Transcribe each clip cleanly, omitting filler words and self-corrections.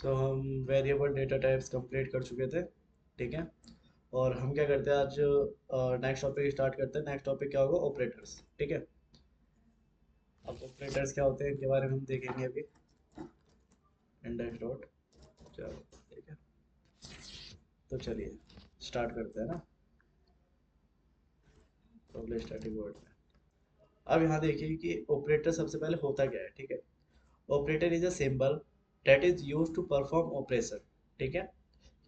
सो हम variable data types complete कर चुके थे, ठीक है। और हम क्या करते हैं आज, नेक्स्ट टॉपिक स्टार्ट करते हैं। नेक्स्ट टॉपिक क्या होगा, ऑपरेटर्स, ठीक है। अब ऑपरेटर्स क्या होते हैं इनके बारे में हम देखेंगे अभी। इंडेक्स डॉट, चलो ठीक है। तो चलिए स्टार्ट करते हैं ना, पब्लिश स्टैटिक वर्ड में। अब यहाँ देखिए कि ऑपरेटर सबसे पहले होता क्या है, ठीक है। Operator is a symbol that is use to perform operation, ठीक है।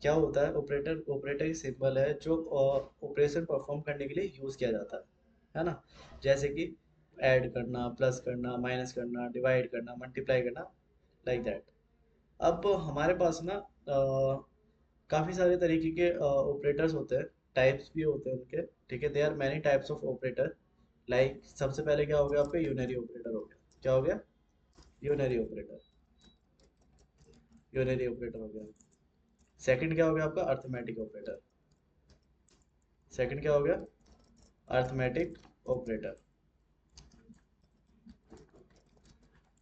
क्या होता है ऑपरेटर, ऑपरेटर एक सिंबल है जो ऑपरेशन परफॉर्म करने के लिए यूज किया जाता है ना। जैसे कि ऐड करना, प्लस करना, माइनस करना, डिवाइड करना, मल्टीप्लाई करना, लाइक दैट। अब हमारे पास ना काफ़ी सारे तरीके के ऑपरेटर्स होते हैं, टाइप्स भी होते हैं उनके, ठीक है। They are many types of operator. Like सबसे पहले क्या हो गया आपका, यूनरी ऑपरेटर हो गया। क्या हो गया, यूनरी ऑपरेटर, यूनरी ऑपरेटर हो गया। सेकंड क्या हो गया आपका, अर्थमेटिक ऑपरेटर। सेकंड क्या हो गया, अर्थमेटिक ऑपरेटर,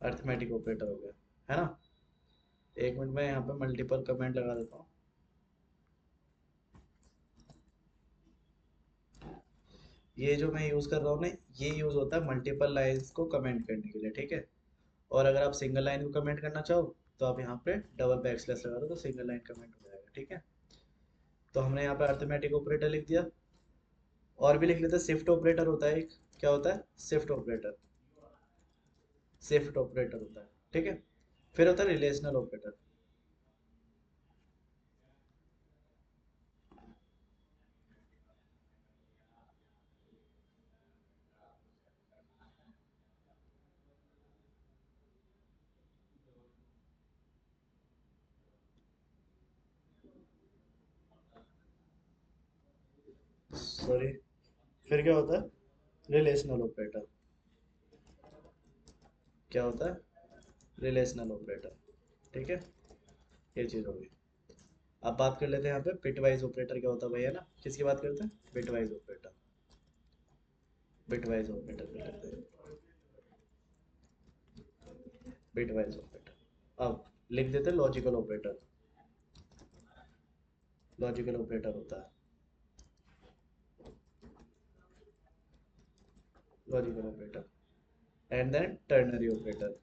अर्थमेटिक ऑपरेटर हो गया, है ना। एक मिनट में यहाँ पे मल्टीपल कमेंट लगा देता हूँ। ये जो मैं यूज़ कर रहा हूँ ना, ये यूज़ होता है मल्टीपल लाइंस को कमेंट करने के लिए, ठीक है। और अगर आप सिंगल लाइन को कमेंट करना चाहो तो आप यहाँ पे डबल बैक स्लैश लगा दो तो सिंगल लाइन कमेंट हो जाएगा, ठीक है। तो हमने यहाँ पे अर्थमेटिक ऑपरेटर लिख दिया। और भी लिख लेते हैं, शिफ्ट ऑपरेटर होता है एक। क्या होता है, शिफ्ट ऑपरेटर, शिफ्ट ऑपरेटर होता है, ठीक है। फिर होता है रिलेशनल ऑपरेटर। सॉरी, फिर क्या होता है, रिलेशनल ऑपरेटर। क्या होता है, रिलेशनल ऑपरेटर, ठीक है। ये चीज़ होगी। अब बात कर लेते हैं यहाँ पे बिटवाइज ऑपरेटर क्या होता है भैया ना, किसकी बात करते हैं, बिटवाइज ऑपरेटर। बिटवाइज ऑपरेटर क्या करते हैं, बिटवाइज ऑपरेटर। अब लिख देते हैं लॉजिकल ऑपरेटर। लॉजिकल ऑपरेटर होता है, logical operator. And then ternary operator,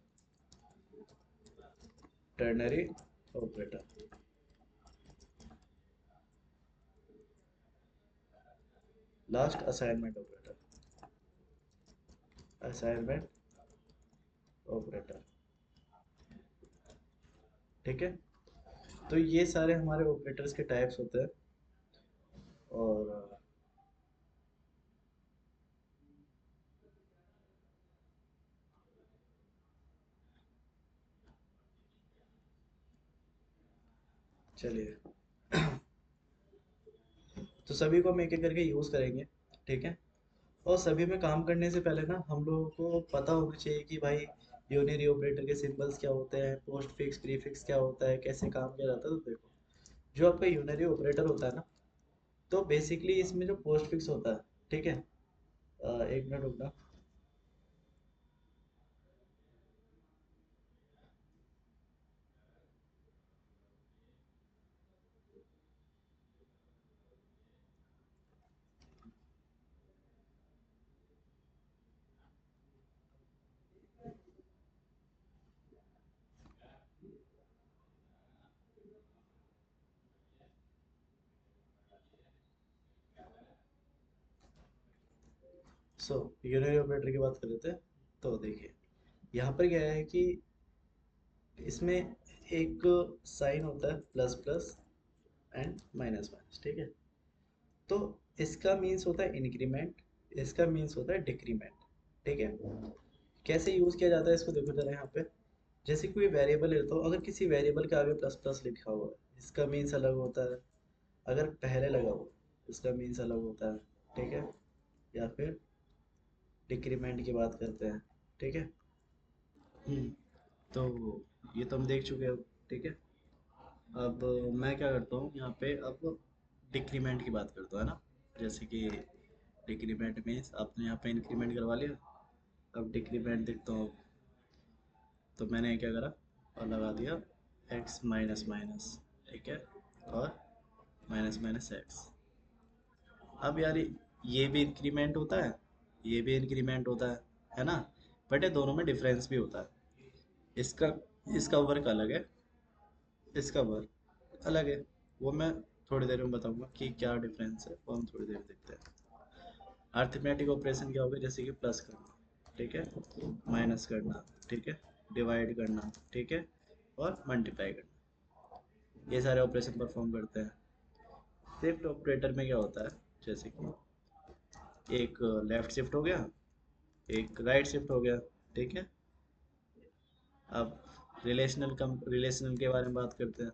ternary operator. Last assignment operator, assignment operator, ठीक है। तो ये सारे हमारे ऑपरेटर्स के टाइप्स होते हैं। और चलिए, तो सभी को हम एक एक करके यूज़ करेंगे, ठीक है। और सभी में काम करने से पहले ना हम लोगों को पता होना चाहिए कि भाई यूनियन ऑपरेटर के सिंबल्स क्या होते हैं, पोस्ट फिक्स प्रीफिक्स क्या होता है, कैसे काम किया जाता है। तो देखो, जो आपका यूनरी ऑपरेटर होता है ना, तो बेसिकली इसमें जो पोस्ट फिक्स होता है, ठीक है। एक मिनट रुकना। सो यूनरी ऑपरेटर की बात कर लेते हैं। तो देखिए, यहाँ पर क्या है कि इसमें एक साइन होता है, plus plus and minus minus, ठीक है। तो इसका मीन्स होता है इंक्रीमेंट, इसका मीन्स होता है डिक्रीमेंट, ठीक है। कैसे यूज़ किया जाता है इसको देखो जरा यहाँ पे। जैसे कोई वेरिएबल लेता हो, अगर किसी वेरिएबल के आगे प्लस प्लस लिखा हुआ है इसका मीन्स अलग होता है। अगर पहले लगा हुआ इसका मीन्स अलग होता है, ठीक है। या फिर डिक्रीमेंट की बात करते हैं, ठीक है। हम्म, तो ये तो हम देख चुके हैं, ठीक है। अब मैं क्या करता हूँ यहाँ पे, अब डिक्रीमेंट की बात करता हूँ, है ना। जैसे कि डिक्रीमेंट मीन्स आपने यहाँ पे इंक्रीमेंट करवा लिया। अब डिक्रीमेंट देखता हूँ, तो मैंने क्या करा और लगा दिया एक्स माइनस माइनस, ठीक है, और माइनस माइनस एक्स। अब यार ये भी इंक्रीमेंट होता है, ये भी इंक्रीमेंट होता है ना, बट ये दोनों में डिफरेंस भी होता है। इसका इसका वर्क अलग है, इसका वर्क अलग है। वो मैं थोड़ी देर में बताऊंगा कि क्या डिफरेंस है, वो हम थोड़ी देर में देखते हैं। अर्थमेटिक ऑपरेशन क्या होगा, जैसे कि प्लस करना, ठीक है, माइनस करना, ठीक है, डिवाइड करना, ठीक है, और मल्टीप्लाई करना, ये सारे ऑपरेशन परफॉर्म करते हैं। शिफ्ट ऑपरेटर में क्या होता है, जैसे कि एक लेफ्ट शिफ्ट हो गया, एक राइट शिफ्ट हो गया, ठीक है। अब रिलेशनल के बारे में बात करते हैं।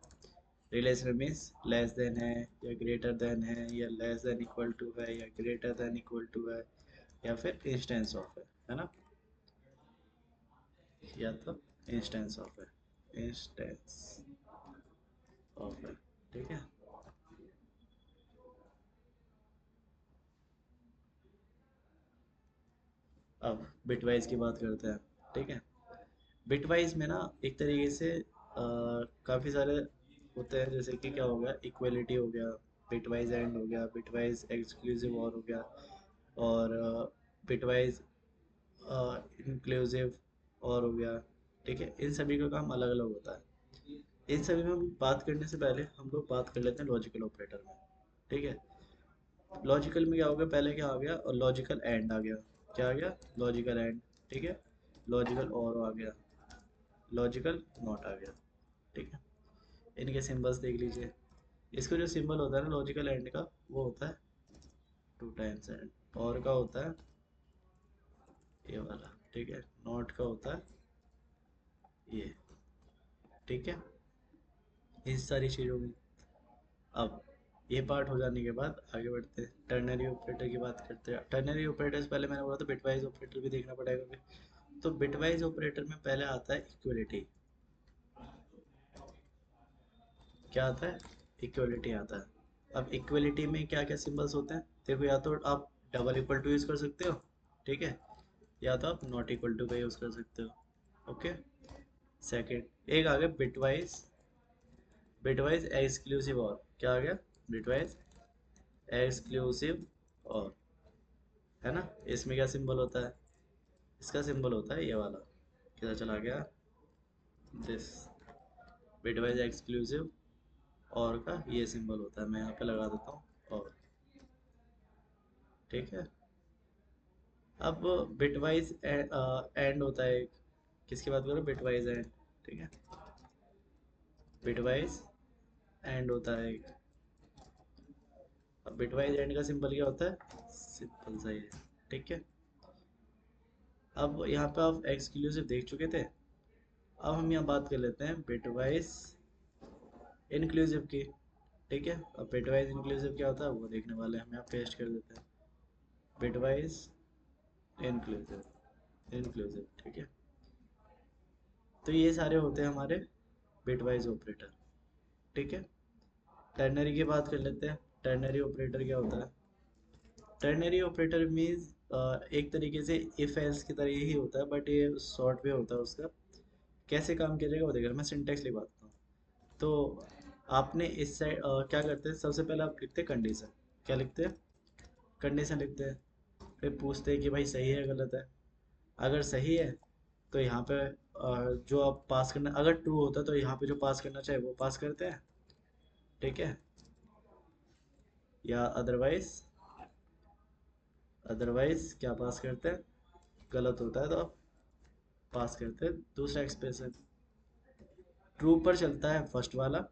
रिलेशनल मीन्स लेस देन है या ग्रेटर देन है, या लेस देन इक्वल टू है या ग्रेटर देन इक्वल टू है, या फिर इंस्टेंस ऑफ है ना, या तो इंस्टेंस ऑफ है, इंस्टेंस ऑफ है, ठीक है। अब बिटवाइज की बात करते हैं, ठीक है। बिटवाइज में ना एक तरीके से काफ़ी सारे होते हैं, जैसे कि क्या हो गया, इक्वलिटी हो गया, बिटवाइज एंड हो गया, बिटवाइज एक्सक्लूसिव और हो गया, और बिटवाइज इंक्लूसिव और हो गया, ठीक है। इन सभी का काम अलग अलग होता है। इन सभी में हम बात करने से पहले हम लोग बात कर लेते हैं लॉजिकल ऑपरेटर में, ठीक है। लॉजिकल में क्या हो गया, पहले क्या आ गया, और लॉजिकल एंड आ गया। क्या आ गया, लॉजिकल एंड, ठीक है, लॉजिकल और आ गया, लॉजिकल नॉट आ गया, ठीक है। इनके सिंबल्स देख लीजिए। इसका जो सिंबल होता है ना लॉजिकल एंड का, वो होता है टू टाइम्स एंड, और का होता है ये वाला, ठीक है, नॉट का होता है ये, ठीक है। इन सारी चीज़ों में अब ये पार्ट हो जाने के बाद आगे बढ़ते हैं, टर्नरी ऑपरेटर की बात करते हैं। टर्नरी ऑपरेटर से पहले मैंने बोला था बिटवाइज ऑपरेटर भी देखना पड़ेगा फिर। तो बिटवाइज ऑपरेटर में पहले आता है इक्वलिटी। क्या आता है, इक्वलिटी आता है। अब इक्वलिटी में क्या क्या सिंबल्स होते हैं, देखो, या तो आप डबल इक्वल टू यूज़ कर सकते हो, ठीक है, या तो आप नॉट इक्वल टू का यूज़ कर सकते हो, ओके। सेकंड एक आ गया बिटवाइज, बिटवाइज एक्सक्लूसिव और, क्या आ गया, बिटवाइज एक्सक्लूसिव और, है ना। इसमें क्या सिंबल होता है, इसका सिंबल होता है ये वाला, किधर चला गया, दिस, बिटवाइज एक्सक्लूसिव और का ये सिंबल होता है, मैं यहाँ पे लगा देता हूँ और, ठीक है। अब बिटवाइज एंड होता है एक, किसकी बात करो, बिटवाइज एंड, ठीक है, बिटवाइज एंड होता है एक। अब बिटवाइज एंड का सिंबल क्या होता है, सिंपल सा ही है, ठीक है। अब यहाँ पे आप एक्सक्लूसिव देख चुके थे, अब हम यहाँ बात कर लेते हैं बिटवाइज इंक्लूसिव की, ठीक है। अब बिटवाइज इंक्लूसिव क्या होता है वो देखने वाले हैं, हम यहाँ पेस्ट कर देते हैं, बिटवाइज इंक्लूसिव, इंक्लूसिव, ठीक है। तो ये सारे होते हैं हमारे बिटवाइज ऑपरेटर, ठीक है। टर्नरी की बात कर लेते हैं। टर्नरी ऑपरेटर क्या होता है, टर्नरी ऑपरेटर मीन्स एक तरीके से इफ एल्स की तरह ही होता है, बट ये शॉर्ट वे होता है उसका। कैसे काम किया जाएगा वो देखिए, मैं सिंटेक्स लिखवाता हूँ। तो आपने इस साइड क्या करते हैं, सबसे पहले आप लिखते हैं कंडीशन, क्या लिखते हैं, कंडीशन लिखते हैं। फिर पूछते हैं कि भाई सही है गलत है। अगर सही है तो यहाँ पे जो आप पास करना, अगर ट्रू होता है तो यहाँ पे जो पास करना चाहिए वो पास करते हैं, ठीक है। या अदरवाइज, अदरवाइज क्या पास करते हैं, गलत होता है तो आप पास करते हैं दूसरा एक्सप्रेशन। ट्रू पर चलता है फर्स्ट वाला,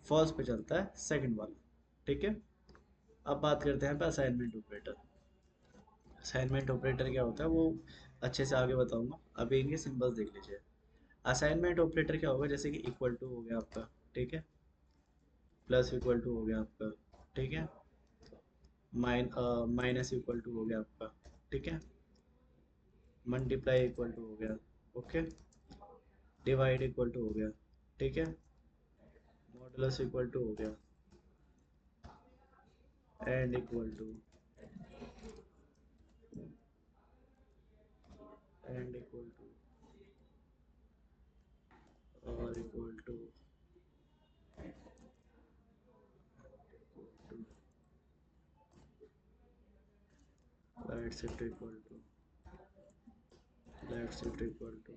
फॉल्स पे चलता है सेकंड वाला, ठीक है। अब बात करते हैं असाइनमेंट ऑपरेटर। असाइनमेंट ऑपरेटर क्या होता है वो अच्छे से आगे बताऊंगा, अभी इनके सिंबल्स देख लीजिए। असाइनमेंट ऑपरेटर क्या होगा, जैसे कि इक्वल टू हो गया आपका, ठीक है, प्लस इक्वल टू हो गया आपका, ठीक है, माइनस इक्वल टू हो गया आपका, ठीक है, मल्टीप्लाई इक्वल टू हो गया, ओके, डिवाइड इक्वल टू हो गया, ठीक है, मॉडुलस इक्वल टू हो गया, and equal to, and equal to, or equal to, right shift equal to left shift equal to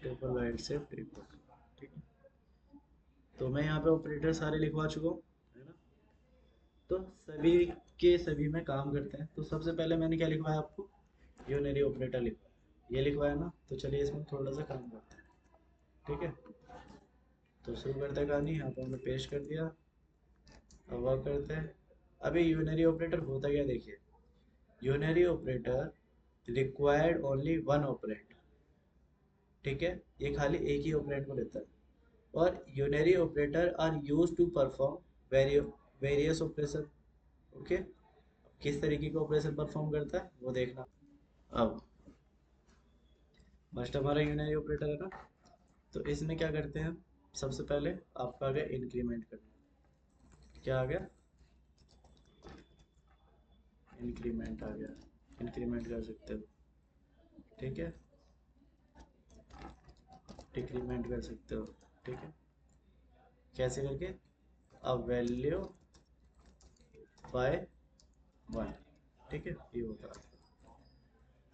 triple right shift equal to, ठीक है। तो मैं यहाँ पे ऑपरेटर सारे लिखवा चुका हूँ, है ना। तो सभी के सभी में काम करते हैं। तो सबसे पहले मैंने क्या लिखवाया आपको, यूनरी ऑपरेटर लिखवाया, ये लिखवाया ना। तो चलिए इसमें थोड़ा सा काम करते हैं, ठीक है। तो शुरू करते हैं कहानी, यहाँ पर हमने पेस्ट कर दिया। अब वर्क करते हैं। अभी यूनरी ऑपरेटर होता क्या देखिए, unary operator required only one operand, ठीक है। ये खाली एक ही ऑपरेंड को लेता है। और unary operator are use to perform various operation, okay. किस तरीके का ऑपरेशन परफॉर्म करता है वो देखना। अब फर्स्ट हमारा यूनरी ऑपरेटर है ना, तो इसमें क्या करते हैं, सबसे पहले आपका आ गया इंक्रीमेंट करना। क्या आ गया, इंक्रीमेंट आ गया। इंक्रीमेंट कर सकते हो, ठीक है। डिक्रीमेंट कर सकते हो, ठीक है। कैसे करके, अब वैल्यू बाय वन, ठीक है, ये होता है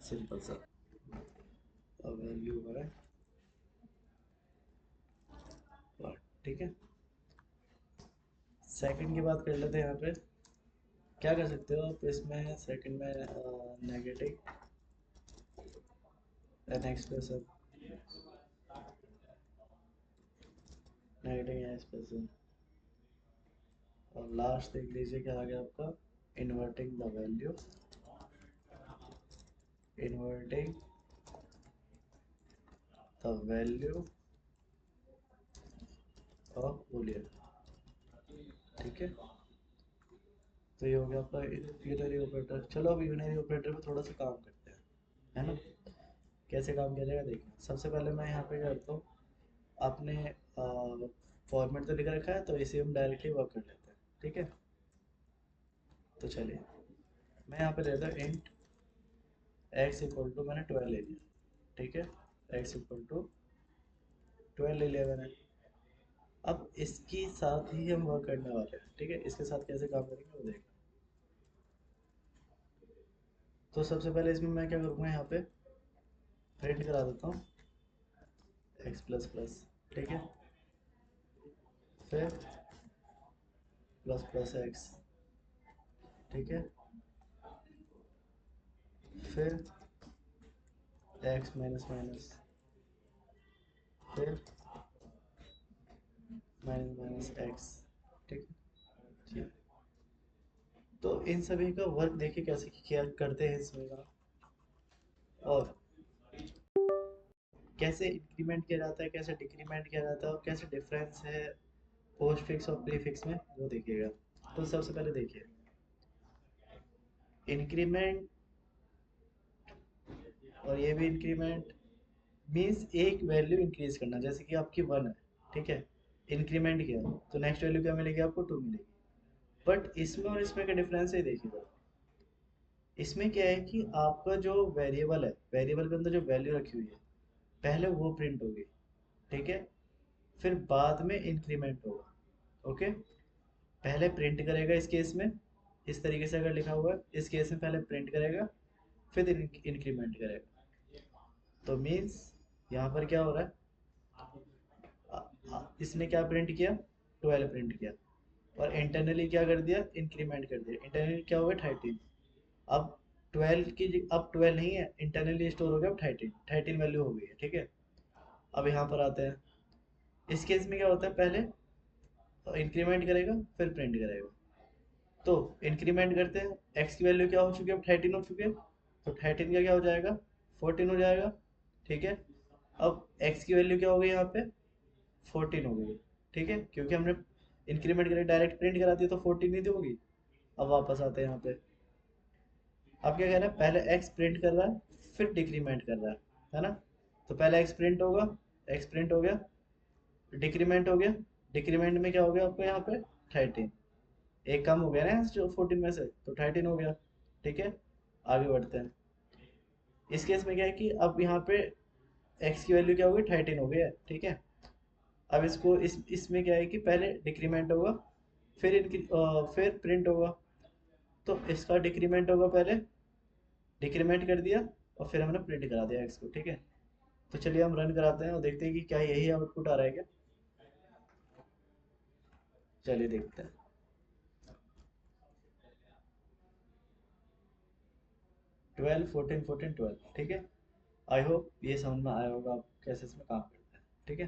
सिंपल सा। अब वैल्यू बाय वन, ठीक है। सेकंड की बात कर लेते हैं। यहाँ पे क्या कर सकते हो आप इसमें, सेकंड में negative an expression, negative an expression. और लास्ट देख लीजिए क्या आ गया आपका, inverting the value, inverting the value of Boolean, ठीक है। तो ये हो गया आपका यूनरी ऑपरेटर। चलो अब यूनरी ऑपरेटर पे थोड़ा सा काम करते हैं, है ना। कैसे काम किया जाएगा देखिए। सबसे पहले मैं यहाँ पे करता हूँ, आपने फॉर्मेट तो लिख रखा है, तो इसे हम डायरेक्टली वर्क कर लेते हैं, ठीक है। तो चलिए मैं यहाँ पे लेता हूँ इंट एक्स इक्वल टू, मैंने 12 ले लिया, ठीक है। एक्स इक्वल टू 12 ले लिया मैंने। अब इसके साथ ही हम वर्क करने वाले हैं, ठीक है। इसके साथ कैसे काम करेंगे वो देखना। तो सबसे पहले इसमें मैं क्या करूँगा, यहाँ पे प्रिंट करा देता हूँ एक्स प्लस प्लस, ठीक है। फिर प्लस प्लस एक्स, ठीक है। फिर एक्स माइनस माइनस, फिर माइनस माइनस एक्स, ठीक है जी। तो इन सभी का वर्क देखिए कैसे किया करते हैं इसमें का, और कैसे इंक्रीमेंट किया जाता है, कैसे डिक्रीमेंट किया जाता है, और कैसे डिफरेंस है पोस्ट फिक्स और प्री फिक्स में, वो देखिएगा। तो सबसे पहले देखिए इंक्रीमेंट, और ये भी इंक्रीमेंट मीन्स एक वैल्यू इंक्रीज करना, जैसे कि आपकी वन है, ठीक है। इंक्रीमेंट किया तो नेक्स्ट वैल्यू क्या मिलेगी आपको, टू मिलेगी। बट इसमें और इसमें का डिफरेंस है देखिएगा। इसमें क्या है कि आपका जो वेरिएबल है, वेरिएबल के अंदर जो वैल्यू रखी हुई है, पहले वो प्रिंट होगी, ठीक है। फिर बाद में इंक्रीमेंट होगा, ओके। पहले प्रिंट करेगा इस केस में, इस तरीके से अगर लिखा हुआ है इस केस में पहले प्रिंट करेगा, फिर इंक्रीमेंट करेगा। तो मीन्स यहाँ पर क्या हो रहा है, इसने क्या प्रिंट किया, 12 प्रिंट किया, और इंटरनली क्या कर दिया, इंक्रीमेंट कर दिया। इंटरनली क्या हो गया, 13। अब 12 की अब 12 नहीं है, इंटरनली स्टोर हो गया, अब 13, 13 वैल्यू हो गई है, ठीक है। अब यहाँ पर आते हैं, इस केस में क्या होता है, पहले इंक्रीमेंट करेगा फिर प्रिंट करेगा। तो इंक्रीमेंट करते हैं, एक्स की वैल्यू क्या हो चुकी है, अब 13 हो चुके हैं। तो 13 का क्या हो जाएगा, 14 हो जाएगा, ठीक है। अब एक्स की वैल्यू क्या हो गई यहाँ पे, 14 हो गई, ठीक है। क्योंकि हमने इंक्रीमेंट करके डायरेक्ट प्रिंट करा दिया तो 14 नहीं दी होगी। अब वापस आते हैं यहाँ पे, अब क्या कह रहा है, पहले एक्स प्रिंट कर रहा है फिर डिक्रीमेंट कर रहा है ना। तो पहले एक्स प्रिंट होगा, एक्स प्रिंट हो गया, डिक्रीमेंट हो गया। डिक्रीमेंट में क्या हो गया आपको यहाँ पे, 13। एक कम हो गया ना जो 14 में से, तो 13 हो गया, ठीक है। आगे बढ़ते हैं। इस केस में क्या है कि अब यहाँ पे एक्स की वैल्यू क्या होगी, 13 हो गई है, ठीक है। अब इसको इसमें क्या है कि पहले डिक्रीमेंट होगा, फिर फिर प्रिंट होगा। तो इसका डिक्रीमेंट होगा पहले, डिक्रीमेंट कर दिया और फिर हमने प्रिंट करा दिया एक्स को, ठीक है। तो चलिए हम रन कराते हैं और देखते हैं कि क्या यही आउटपुट आ रहा है क्या। चलिए देखते हैं। 12 14 14 12, ठीक है। आई होप ये समझ में आया होगा आप कैसे इसमें काम करते हैं, ठीक है।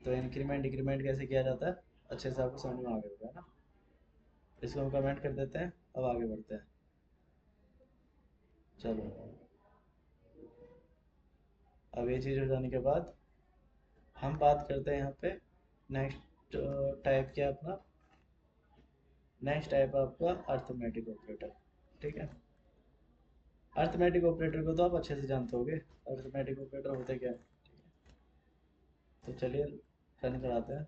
तो इंक्रीमेंट डिक्रीमेंट कैसे किया जाता है अच्छे से आपको समझ में आ गया होगा, है ना। इसको हम कमेंट कर देते हैं, अब आगे बढ़ते हैं। चलो, अब ये चीज़ हो जाने के बाद हम बात करते हैं यहाँ पे नेक्स्ट टाइप क्या अपना, नेक्स्ट टाइप आपका अर्थमेटिक ऑपरेटर, ठीक है। अर्थमेटिक ऑपरेटर को तो आप अच्छे से जानते होगे, अर्थमेटिक ऑपरेटर होते क्या है। तो चलिए रन कराते हैं।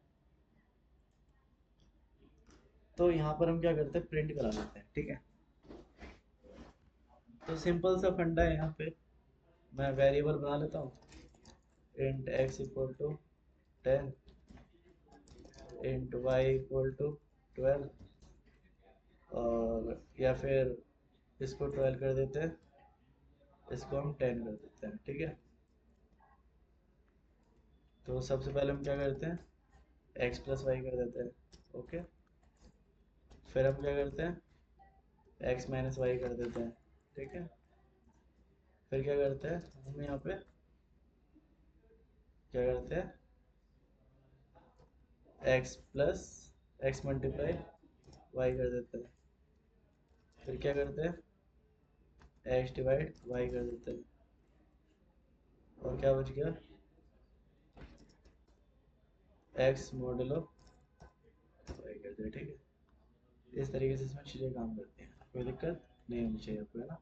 तो यहाँ पर हम क्या करते हैं, प्रिंट करा लेते हैं, ठीक है। तो सिंपल सा फंडा है यहाँ पे, मैं वेरिएबल बना लेता हूँ, int X equal to 10, int Y equal to 12, और या फिर इसको 12 कर देते हैं, इसको हम 10 कर देते हैं, ठीक है। तो सबसे पहले हम क्या करते हैं, एक्स प्लस वाई कर देते हैं, ओके। फिर हम क्या करते हैं, एक्स माइनस वाई कर देते हैं, ठीक है। फिर क्या करते हैं हम यहाँ पे, क्या करते हैं, X plus X multiply Y कर देते हैं। फिर क्या करते हैं, एक्स डिवाइड वाई कर देते हैं, और क्या बच गया, एक्स मॉडुलो वाई कर दिया, ठीक है। इस तरीके से इसमें चीज़ें काम करती हैं, कोई दिक्कत नहीं होनी चाहिए आपको, है ना।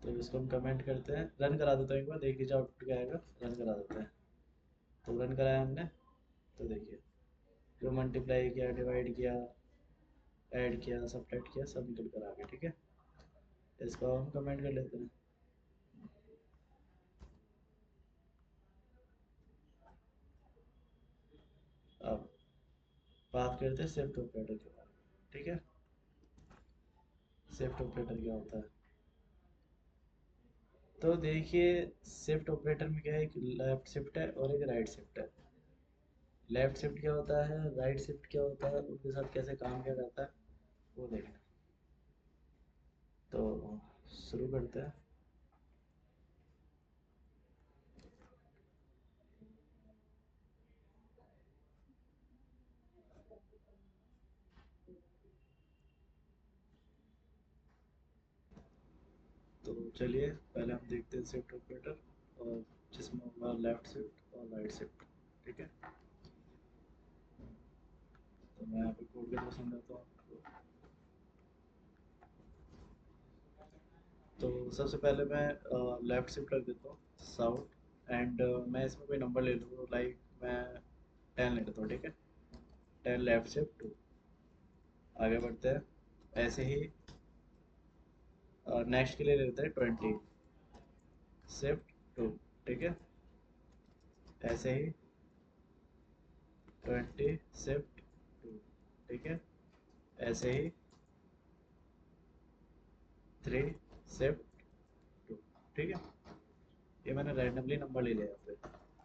तो इसको हम कमेंट करते हैं, रन करा देते हैं एक बार, देख लीजिए आउटपुट क्या आएगा, रन करा देते हैं। तो रन कराया हमने, तो देखिए जो मल्टीप्लाई किया, डिवाइड किया, ऐड किया, सब्ट्रैक्ट किया, सब निकल कर आ गया, ठीक है। इसको हम कमेंट कर लेते हैं। अब बात करते हैं शिफ्ट ऑपरेटर के बारे में, ठीक है। शिफ्ट ऑपरेटर क्या होता है, तो देखिए शिफ्ट ऑपरेटर में क्या है, एक लेफ्ट शिफ्ट है और एक राइट शिफ्ट है। लेफ्ट शिफ्ट क्या होता है, राइट शिफ्ट क्या होता है, उनके साथ कैसे काम किया जाता है वो देखना। तो शुरू करते हैं। तो चलिए पहले हम देखते हैं शिफ्ट ऑपरेटर, और जिसमें होगा लेफ्ट शिफ्ट और राइट शिफ्ट, ठीक है। तो मैं यहाँ पे कोड के थ्रू समझाता हूँ आपको। तो सबसे पहले मैं लेफ्ट शिफ्ट रख देता हूँ साउथ, एंड मैं इसमें कोई नंबर ले लूँ, लाइक मैं 10 ले लेता हूँ, ठीक है। 10 लेफ्ट शिफ्ट 2, आगे बढ़ते हैं। ऐसे ही नेक्स्ट के लिए ले लेते हैं 20 शिफ्ट 2, ठीक है। ऐसे ही 20 शिफ्ट 2, ठीक है। ऐसे ही 3 शिफ्ट 2, ठीक है। ये मैंने रैंडमली नंबर ले लिया यहाँ पे।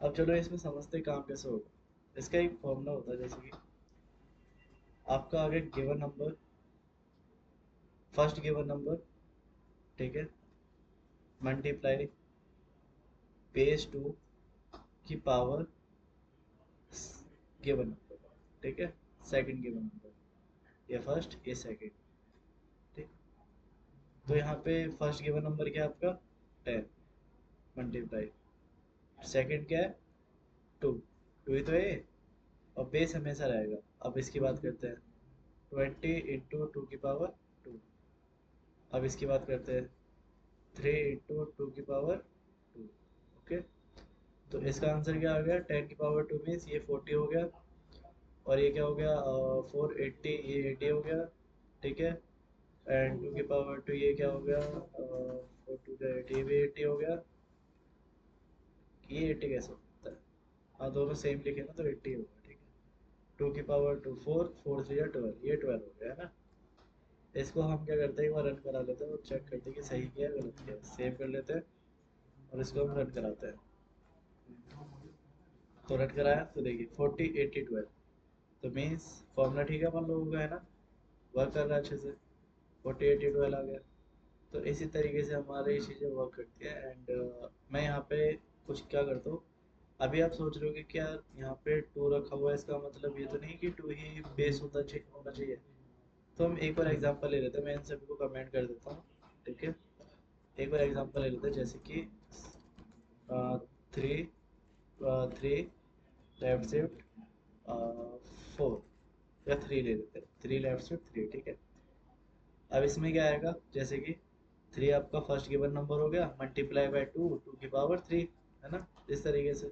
अब चलो इसमें समझते हैं काम कैसे होगा। इसका एक फॉर्मूला होता है, जैसे कि आपका आगे given number, first given number, ठीक है, मल्टीप्लाई बेस 2 की पावर गिवन नंबर, ठीक है, सेकंड गिवन नंबर, ये फर्स्ट ये सेकंड, ठीक। तो यहाँ पे फर्स्ट गिवन नंबर क्या है आपका 10, मल्टीप्लाई सेकंड क्या है 2, 2 ही तो है, और बेस हमेशा रहेगा। अब इसकी बात करते हैं, 20 इंटू 2 की पावर 2। अब इसकी बात करते हैं, 3 इंटू 2 की पावर 2, ओके। तो इसका आंसर क्या आ गया, 10 की पावर 2 मीन्स ये 40 हो गया, और ये क्या हो गया, 480, ये 80 हो गया, ठीक है। एंड 2 की पावर 2 ये क्या हो गया, 4 2 का 80, ये भी 80 हो गया। ये 80 कैसे होता है, हाँ दोनों सेम लिखे ना तो 80 होगा, ठीक है। 2 की पावर 2 4, 4 3 12, ये 12 हो गया है ना। इसको हम क्या करते हैं, एक बार रन करा लेते हैं और चेक करते हैं कि सही किया है गलत किया है, सेव कर लेते हैं और इसको हम रन कराते हैं। तो रन कराया तो देखिए 40 80 12, तो मीन्स फॉर्मूला ठीक है, अपन लोगों का है ना, वर्क कर रहा है अच्छे से, 40 80 12 आ गया। तो इसी तरीके से हमारी ये चीज़ें वर्क करती है। एंड मैं यहाँ पे कुछ क्या करता हूँ, अभी आप सोच रहे हो कि क्या यहाँ पे टू रखा हुआ है, इसका मतलब ये तो नहीं कि टू ही बेस होना चाहिए। तो हम एक बार एग्जांपल ले लेते हैं, मैं इन सभी को कमेंट कर देता हूँ, ठीक है। एक बार एग्जांपल ले लेते हैं, जैसे कि three three left shift four, या थ्री ले लेते हैं, थ्री लेफ्ट शिफ्ट थ्री, ठीक है। अब इसमें क्या आएगा, जैसे कि थ्री आपका फर्स्ट गिवन नंबर हो गया, मल्टीप्लाई बाय टू, टू की पावर थ्री, है ना, इस तरीके से।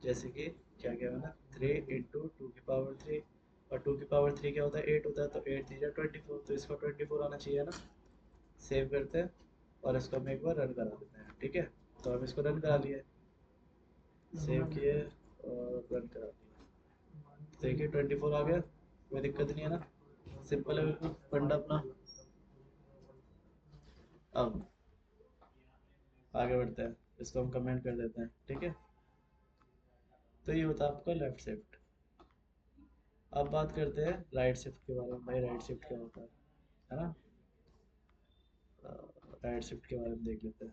जैसे कि क्या क्या है ना, थ्री इंटू टू की पावर थ्री, और टू की पावर थ्री क्या होता है, एट होता है, तो एट थ्री 24, तो इसका 24 आना चाहिए ना। सेव करते हैं और इसको हम एक बार रन करा देते हैं, ठीक है। तो हम इसको रन करा लिए, सेव किए और रन करा दिए, देखिए 24 आ गया, कोई दिक्कत नहीं है ना, सिंपल है बिल्कुल फंडा अपना। अब आगे बढ़ते हैं, इसको हम कमेंट कर देते हैं, ठीक है। तो ये होता है आपका लेफ्ट शिफ्ट। अब बात करते हैं राइट शिफ्ट के बारे में, भाई राइट शिफ्ट क्या होता है ना। राइट शिफ्ट के बारे में देख लेते हैं।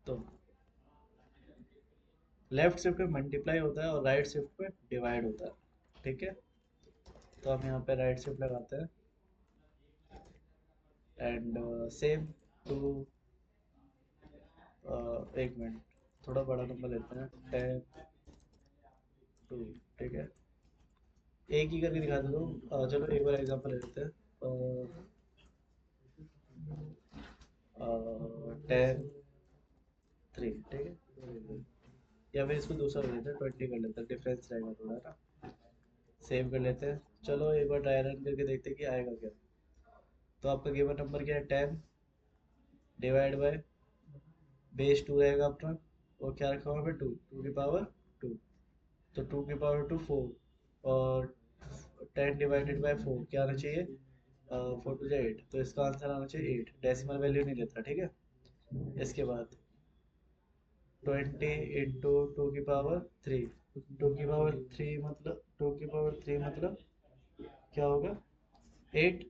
तो लेफ्ट शिफ्ट में मल्टीप्लाई होता है और राइट शिफ्ट में डिवाइड होता है, ठीक है। तो हम यहाँ पे राइट शिफ्ट लगाते हैं एंड सेम टू, एक मिनट, थोड़ा बड़ा नंबर लेते हैं, 10 2, ठीक है। एक ही करके दिखा देता हूँ, चलो एक बार एग्जांपल ले लेते हैं, 10 3, ठीक है। या फिर इसको दूसरा कर लेते हैं, 20 कर लेते हैं, डिफरेंस रहेगा थोड़ा ना। सेव कर लेते हैं, चलो एक बार ट्राई रन करके देखते हैं कि आएगा क्या। तो आपका गिवन नंबर क्या है, 10 डिवाइड बाय बेस टू रहेगा अपना, और क्या रखा हुआ है, टू, टू की पावर टू, तो टू की पावर टू फोर, और 10 डिवाइडेड बाय 4 क्या आना चाहिए, 4 टू 8, तो इसका आंसर आना चाहिए 8, डेसिमल वैल्यू नहीं लेता, ठीक है। इसके बाद 20 इंटू टू की पावर 3, टू की पावर थ्री मतलब, टू की पावर थ्री मतलब क्या होगा, 8,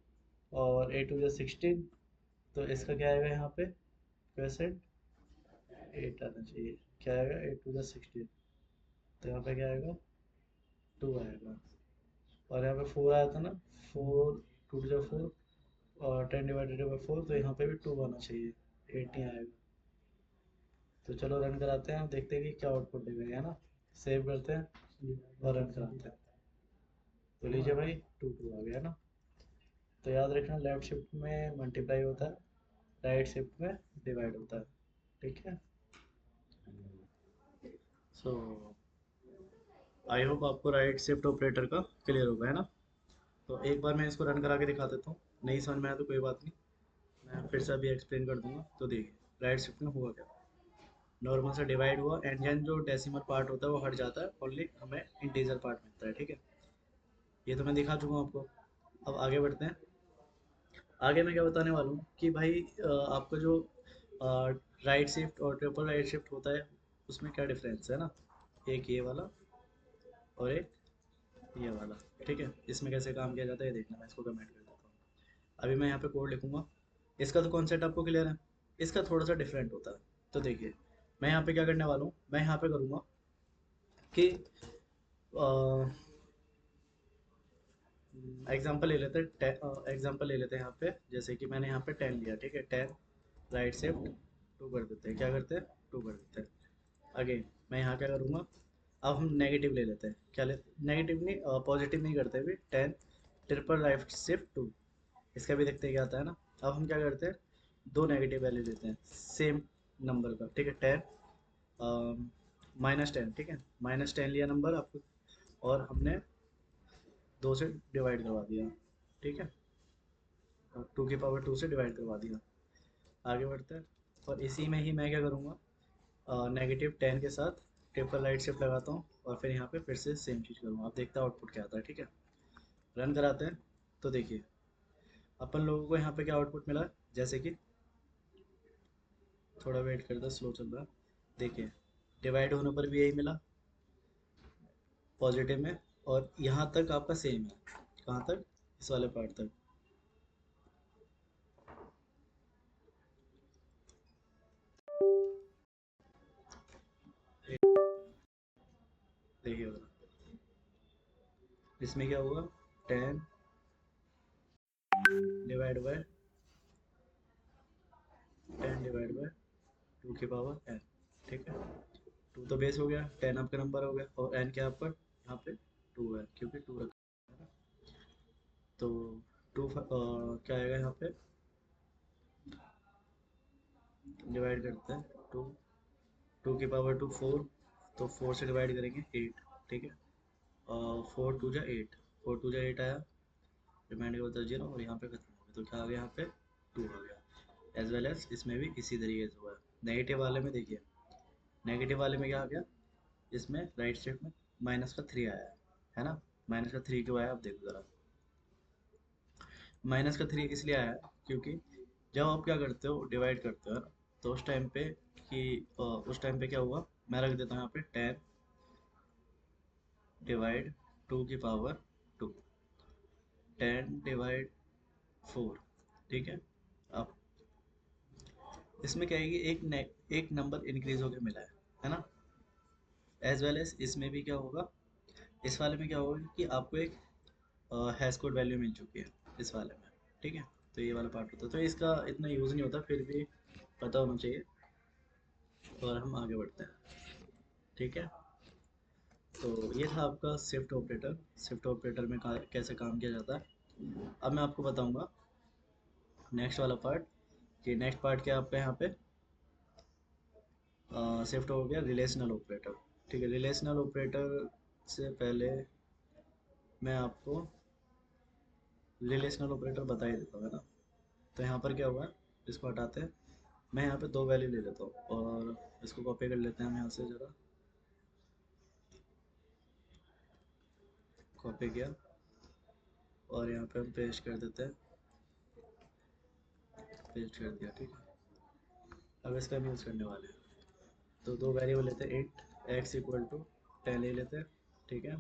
और 8 टू 16, तो इसका क्या आएगा यहाँ पे, परसेंट 8 आना चाहिए, क्या आएगा, 8 टू 16, तो यहाँ पे क्या आएगा, 2 आएगा। और यहाँ पे 4 आया था ना, 4 2 4, और 10 डिवाइडेड बाई 4, तो यहाँ पे भी 2 आना चाहिए, 8 नहीं आएगा। तो चलो रन कराते हैं, देखते हैं कि क्या आउटपुट देगा, है ना। सेव करते हैं और रन कराते हैं, तो लीजिए भाई 2 आ गया ना। तो याद रखना, लेफ्ट शिफ्ट में मल्टीप्लाई होता है, राइट शिफ्ट में डिवाइड होता है, ठीक है। सो आई होप आपको राइट शिफ्ट ऑपरेटर का क्लियर होगा, है ना। तो एक बार मैं इसको रन करा के दिखा देता हूँ, नहीं समझ में आया तो कोई बात नहीं, मैं फिर से अभी एक्सप्लेन कर दूंगा। तो देखिए राइट शिफ्ट में हुआ क्या, नॉर्मल से डिवाइड हुआ, एंड देन जो डेसिमल पार्ट होता है वो हट जाता है, ओनली हमें इंटीजर पार्ट मिलता है, ठीक है। ये तो मैं दिखा चुका हूँ आपको। अब आगे बढ़ते हैं। आगे मैं क्या बताने वाला हूँ कि भाई आपका जो राइट शिफ्ट और ट्रिपल राइट शिफ्ट होता है, उसमें क्या डिफरेंस है ना, एक ये वाला और एक ये वाला, ठीक है। इसमें कैसे काम किया जाता है ये देखना, मैं इसको कमेंट कर देता हूँ। अभी मैं यहाँ पे कोड लिखूंगा, इसका तो कॉन्सेप्ट आपको क्लियर है, इसका थोड़ा सा डिफरेंट होता है। तो देखिए मैं यहाँ पे क्या करने वाला हूँ, मैं यहाँ पे करूँगा कि एग्जांपल ले लेते हैं, एग्जांपल ले लेते हैं यहाँ पे, जैसे कि मैंने यहाँ पे 10 लिया, ठीक है। 10 राइट शिफ्ट 2 कर देते हैं, क्या करते हैं, 2 कर देते हैं। अगेन मैं यहाँ क्या करूँगा, अब हम नेगेटिव ले लेते हैं, क्या ले, नेगेटिव नहीं, पॉजिटिव नहीं करते हुए, 10 ट्रिपल राइट शिफ्ट 2, इसका भी देखते हैं क्या आता है ना। अब हम क्या करते हैं, दो नेगेटिव वैल्यू लेते हैं सेम नंबर का, ठीक है। 10 -10, ठीक है, -10 लिया नंबर आपको, और हमने 2 से डिवाइड करवा दिया, ठीक है, 2 की पावर 2 से डिवाइड करवा दिया। आगे बढ़ते हैं, और इसी में ही मैं क्या करूँगा, -10 के साथ ट्रिपल राइट शिफ्ट लगाता हूँ, और फिर यहाँ पे फिर से सेम चीज़ करूँगा, आप देखते हैं आउटपुट क्या आता है, ठीक है। रन कराते हैं तो देखिए अपन लोगों को यहाँ पे क्या आउटपुट मिला, जैसे कि थोड़ा वेट करते हैं, स्लो चल रहा है। देखिए डिवाइड होने पर भी यही मिला पॉजिटिव में, और यहाँ तक आपका सेम है। कहाँ तक? इस वाले पार्ट तक। देखिए इसमें क्या हुआ, 10 डिवाइड बाय 2 की पावर n। ठीक है, 2 तो बेस हो गया, 10 आपका नंबर हो गया, और n क्या आपका यहाँ पे 2 है, क्योंकि 2 रखा है ना। तो 2 क्या आएगा यहाँ पे, डिवाइड करते हैं 2, 2 की पावर 2 4, तो 4 से डिवाइड करेंगे 8। ठीक है, और 4 2 जा 8, 4 2 जा 8 आया, रिमाइंडर बता 0, और यहाँ पे खत्म हो गया, तो क्या आ गया यहाँ पे 2 आ गया। एज वेल एज इसमें भी इसी तरीके से हुआ है। नेगेटिव वाले में देखिए, नेगेटिव वाले में क्या आ गया, इसमें राइट साइड में माइनस का 3 आया है ना। माइनस का 3 क्यों आया, आप देखो ज़रा। माइनस का 3 इसलिए आया है क्योंकि जब आप क्या करते हो, डिवाइड करते हो ना, तो उस टाइम पे कि उस टाइम पे क्या हुआ, मैं रख देता हूँ यहाँ पे 10 डिवाइड 2 की पावर 2, 10 डिवाइड 4। ठीक है, अब इसमें क्या है कि एक नंबर इंक्रीज होकर मिला है ना। एज वेल एज इसमें भी क्या होगा, इस वाले में क्या होगा कि आपको एक हैश कोड वैल्यू मिल चुकी है इस वाले में। ठीक है, तो ये वाला पार्ट होता है, तो इसका इतना यूज़ नहीं होता, फिर भी पता होना चाहिए, और हम आगे बढ़ते हैं। ठीक है, तो ये था आपका शिफ्ट ऑपरेटर। शिफ्ट ऑपरेटर में कैसे काम किया जाता है, अब मैं आपको बताऊंगा नेक्स्ट वाला पार्ट। कि नेक्स्ट पार्ट क्या है आपका यहाँ पे, शिफ्ट हो गया रिलेशनल ऑपरेटर। ठीक है, रिलेशनल ऑपरेटर से पहले मैं आपको रिलेशनल ऑपरेटर बता ही देता हूँ, है ना। तो यहाँ पर क्या हुआ है, इसको हटाते हैं, मैं यहाँ पे 2 वैल्यू ले लेता हूँ, और इसको कॉपी कर लेते हैं हम यहाँ से, ज़रा कॉपी किया, और यहाँ पे हम पेस्ट कर देते हैं, पेस्ट कर दिया। ठीक है, अब इसका हम यूज़ करने वाले हैं। तो 2 वेरिएबल लेते हैं, इंट एक्स इक्वल टू 10 ले लेते हैं। ठीक है,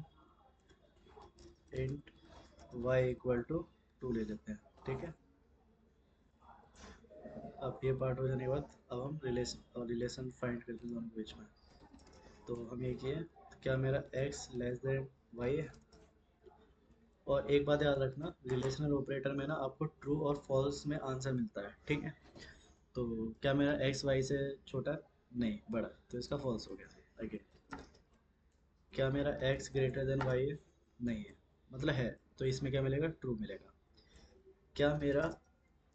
इंट वाई इक्वल टू 2 ले लेते हैं। ठीक है, अब ये पार्ट हो जाने के बाद अब हम रिलेशन फाइंड करते हैं दोनों के बीच में। तो हम ये किए, क्या मेरा x लेस देन वाई है। और एक बात याद रखना, रिलेशनल ऑपरेटर में ना आपको ट्रू और फॉल्स में आंसर मिलता है। ठीक है, तो क्या मेरा एक्स वाई से छोटा है? नहीं, बड़ा, तो इसका फॉल्स हो गया। अगेन, क्या मेरा एक्स ग्रेटर देन वाई है? नहीं है, मतलब है, तो इसमें क्या मिलेगा, ट्रू मिलेगा। क्या मेरा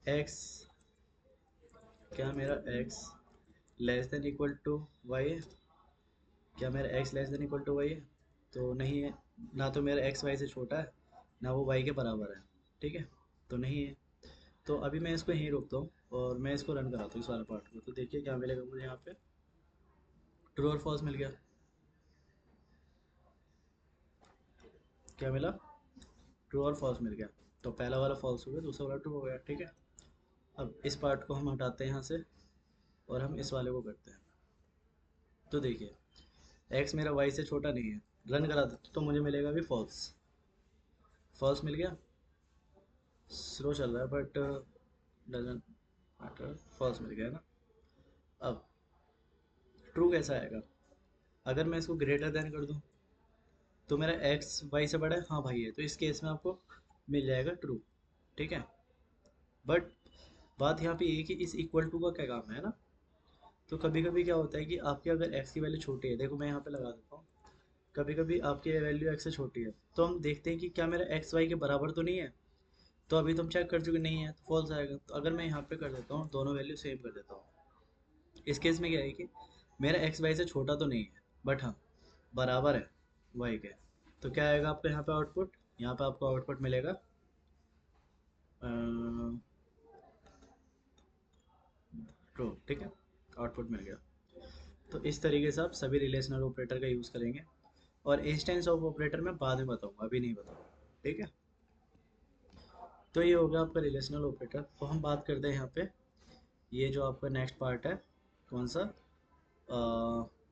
एक्स क्या मेरा X less than equal to Y है? क्या मेरा X less than equal to Y है? तो नहीं है, ना तो मेरा एक्स वाई से छोटा है, ना वो वाई के बराबर है। ठीक है, तो नहीं है। तो अभी मैं इसको यहीं रोकता हूँ, और मैं इसको रन कराता हूँ इस वाले पार्ट को। तो देखिए क्या मिलेगा मुझे यहाँ पे, ट्रू और फॉल्स मिल गया। क्या मिला, ट्रू और फॉल्स मिल गया। तो पहला वाला फॉल्स हो गया, दूसरा वाला ट्रू हो गया। ठीक है, अब इस पार्ट को हम हटाते हैं यहाँ से, और हम इस वाले को करते हैं। तो देखिए एक्स मेरा वाई से छोटा नहीं है, रन करा देते तो मुझे मिलेगा भी फॉल्स। फॉल्स मिल गया, स्लो चल रहा है बट डजंट मैटर, फॉल्स मिल गया ना। अब ट्रू कैसा आएगा, अगर मैं इसको ग्रेटर देन कर दूं, तो मेरा एक्स वाई से बड़ा है, हाँ भाई है, तो इस केस में आपको मिल जाएगा ट्रू। ठीक है, बट बात यहाँ पे ये है कि इस इक्वल टू का क्या काम है ना। तो कभी कभी क्या होता है कि आपके अगर एक्स की वैल्यू छोटी है, देखो मैं यहाँ पे लगा देता हूँ, कभी कभी आपकी वैल्यू एक्स से छोटी है, तो हम देखते हैं कि क्या मेरा एक्स वाई के बराबर तो नहीं है। तो अभी तुम चेक कर चुके नहीं है, तो फॉल्स आएगा। तो अगर मैं यहाँ पे कर देता हूँ, दोनों वैल्यू सेम कर देता हूँ, इस केस में क्या है कि मेरा एक्स वाई से छोटा तो नहीं है, बट हाँ बराबर है वाई के। तो क्या आएगा आपका यहाँ पे आउटपुट, यहाँ पे आपको आउटपुट मिलेगा ट्रू। ठीक है, आउटपुट मिल गया। तो इस तरीके से आप सभी रिलेशनल ऑपरेटर का यूज़ करेंगे, और इंस्टेंस ऑफ ऑपरेटर मैं बाद में बताऊंगा, अभी नहीं बताऊंगा। ठीक है, तो ये हो गया आपका रिलेशनल ऑपरेटर। तो हम बात करते हैं यहाँ पे, ये जो आपका नेक्स्ट पार्ट है, कौन सा,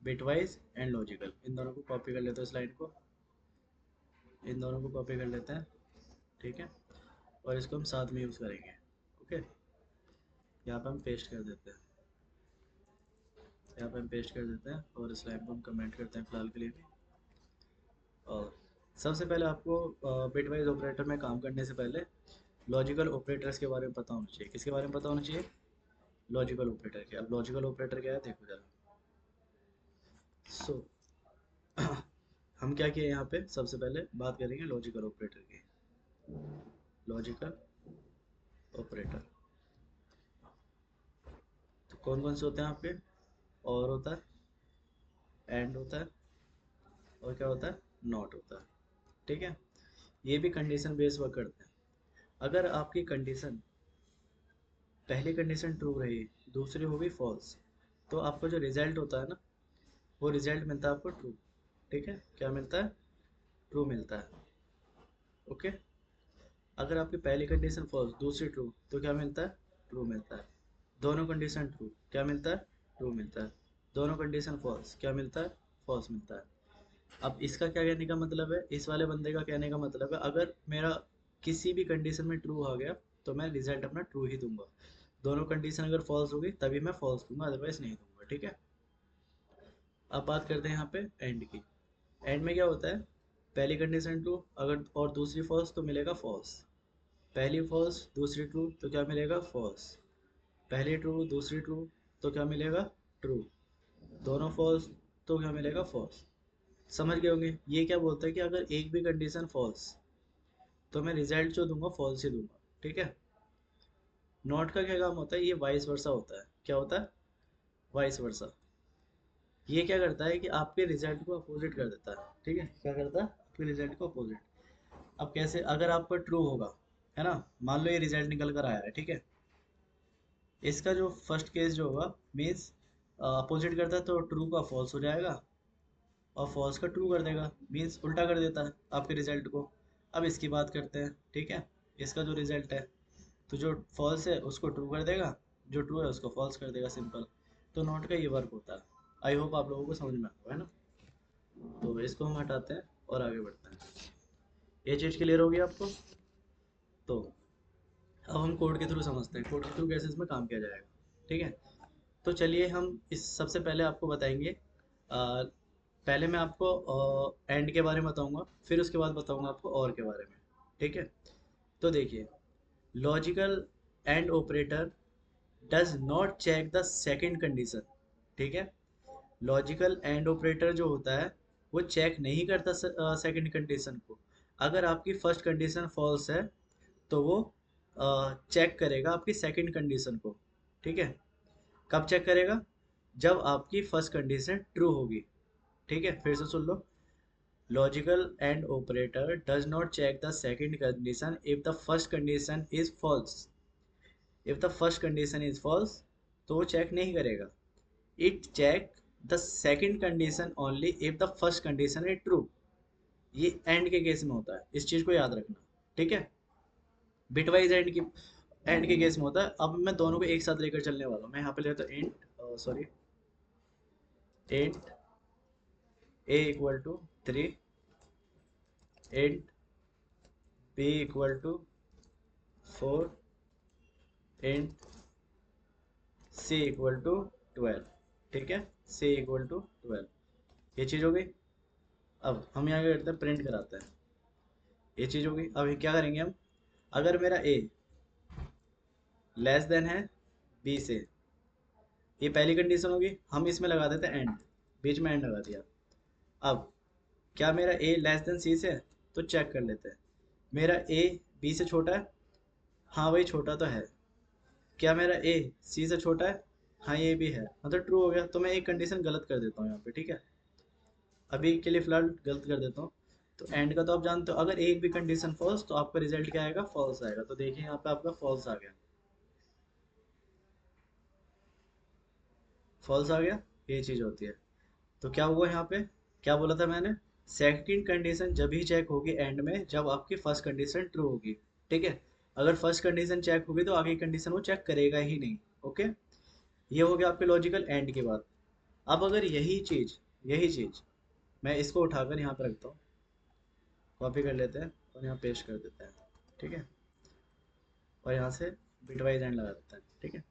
बिटवाइज एंड लॉजिकल। इन दोनों को कॉपी कर लेते हैं, स्लाइड को, इन दोनों को कॉपी कर लेते हैं, ठीक है, और इसको हम साथ में यूज़ करेंगे। ओके, यहाँ पे हम पेस्ट कर देते हैं, यहाँ पे हम पेस्ट कर देते हैं, और इस लाइन को हम कमेंट करते हैं फिलहाल के लिए भी। और सबसे पहले आपको बिटवाइज ऑपरेटर में काम करने से पहले लॉजिकल ऑपरेटर्स के बारे में पता होना चाहिए। किसके बारे में पता होना चाहिए? लॉजिकल ऑपरेटर के। अब लॉजिकल ऑपरेटर क्या है देखो जरा। सो हम क्या किए यहाँ पे, सबसे पहले बात करेंगे लॉजिकल ऑपरेटर की। लॉजिकल ऑपरेटर तो कौन कौन से होते हैं आपके? और होता है, एंड होता है, और क्या होता है, नॉट होता है, ठीक है। ये भी कंडीशन बेस वर्क करते हैं। अगर आपकी कंडीशन, पहली कंडीशन ट्रू रही, दूसरी होगी फॉल्स, तो आपका जो रिजल्ट होता है ना, वो रिजल्ट मिलता है आपको ट्रू, ठीक है। क्या मिलता है? ट्रू मिलता है। ओके, अगर आपकी पहली कंडीशन फॉल्स, दूसरी ट्रू, तो क्या मिलता है? ट्रू मिलता है। दोनों कंडीशन ट्रू, क्या मिलता है? ट्रू मिलता है। दोनों कंडीशन फॉल्स, क्या मिलता है? फॉल्स मिलता है। अब इसका क्या कहने का मतलब है, इस वाले बंदे का कहने का मतलब है, अगर मेरा किसी भी कंडीशन में ट्रू आ गया, तो मैं रिजल्ट अपना ट्रू ही दूंगा। दोनों कंडीशन अगर फॉल्स होगी तभी मैं फॉल्स दूंगा, अदरवाइज नहीं दूंगा, ठीक है। अब बात करते हैं यहाँ पे एंड की। एंड में क्या होता है, पहली कंडीशन ट्रू अगर और दूसरी फॉल्स, तो मिलेगा फॉल्स। पहली फॉल्स दूसरी ट्रू, तो क्या मिलेगा? फॉल्स। पहली ट्रू दूसरी ट्रू, तो क्या मिलेगा? ट्रू। दोनों फॉल्स, तो क्या मिलेगा? फॉल्स। समझ गए होंगे, ये क्या बोलता है कि अगर एक भी कंडीशन फॉल्स, तो मैं रिजल्ट जो दूंगा फॉल्स ही दूंगा, ठीक है। नॉट का क्या काम होता है, ये वाइस वर्सा होता है। क्या होता है? Vice versa. ये क्या करता है कि आपके रिजल्ट को अपोजिट कर देता है, ठीक है। क्या करता है? आपके रिजल्ट को अपोजिट। अब कैसे? अगर आपका ट्रू होगा, है ना, मान लो ये रिजल्ट निकल कर आया है, ठीक है, इसका जो फर्स्ट केस जो होगा, मीन्स अपोजिट करता है, तो ट्रू का फॉल्स हो जाएगा, और फॉल्स का ट्रू कर देगा, मीन्स उल्टा कर देता है आपके रिजल्ट को। अब इसकी बात करते हैं, ठीक है। इसका जो रिजल्ट है, तो जो फॉल्स है उसको ट्रू कर देगा, जो ट्रू है उसको फॉल्स कर देगा, सिंपल। तो नोट का ये वर्क होता है। आई होप आप लोगों को समझ में आएगा, है ना। तो इसको हम हटाते हैं और आगे बढ़ते हैं। ये चीज़ क्लियर होगी आपको? तो अब हम कोड के थ्रू समझते हैं, कोड के थ्रू कैसे इसमें काम किया जाएगा, ठीक है। तो चलिए हम इस, सबसे पहले आपको बताएंगे, पहले मैं आपको एंड के बारे में बताऊंगा, फिर उसके बाद बताऊंगा आपको और के बारे में, ठीक है। तो देखिए, logical and operator does not check the second condition, ठीक है। लॉजिकल एंड ऑपरेटर जो होता है, वो चेक नहीं करता सेकंड कंडीशन को। अगर आपकी फर्स्ट कंडीशन फॉल्स है, तो वो चेक करेगा आपकी सेकंड कंडीशन को, ठीक है। कब चेक करेगा? जब आपकी फर्स्ट कंडीशन ट्रू होगी, ठीक है। फिर से सुन लो, logical and operator does not check the second condition if the first condition is false. If the first condition is false, तो वो चेक नहीं करेगा। It check the second condition only if the first condition is true. ये and के case में होता है, इस चीज को याद रखना, ठीक है। बिटवाइज एंड के केस में होता है। अब मैं दोनों को एक साथ लेकर चलने वाला हूँ। मैं यहाँ पे लेता हूँ int, sorry, int a equal to 3, int b equal to 4, int c equal to 12, ठीक है। c इक्वल टू 12, ये चीज़ हो गई। अब हम यहाँ क्या करते हैं, प्रिंट कराते हैं, ये चीज़ हो गई। अब ये क्या करेंगे हम, अगर मेरा a लेस देन है b से, ये पहली कंडीशन होगी, हम इसमें लगा देते हैं एंड, बीच में एंड लगा दिया। अब क्या मेरा a लेस देन c से है? तो चेक कर लेते हैं, मेरा a b से छोटा है? हाँ भाई छोटा तो है। क्या मेरा a c से छोटा है? हाँ ये भी है, मतलब ट्रू हो गया। तो मैं एक कंडीशन गलत कर देता हूँ यहाँ पे, ठीक है। अभी के लिए फिलहाल गलत कर देता हूँ। तो एंड का तो आप जानते हो, अगर एक भी कंडीशन फॉल्स, तो आपका रिजल्ट क्या आएगा? फॉल्स आएगा। तो देखिए यहाँ पे आपका फॉल्स आ गया, फॉल्स आ गया, ये चीज़ होती है। तो क्या हुआ यहाँ पे, क्या बोला था मैंने, सेकंड कंडीशन जब ही चेक होगी एंड में, जब आपकी फर्स्ट कंडीशन ट्रू होगी, ठीक है। अगर फर्स्ट कंडीशन चेक होगी तो आगे की कंडीशन वो चेक करेगा ही नहीं। ओके, ये हो गया आपके लॉजिकल एंड की बात। अब अगर यही चीज मैं इसको उठाकर यहाँ पर रखता हूँ, कॉपी कर लेते हैं और यहाँ पेस्ट कर देते हैं, ठीक है, और यहाँ से बिटवाइज एंड लगा देते हैं, ठीक है।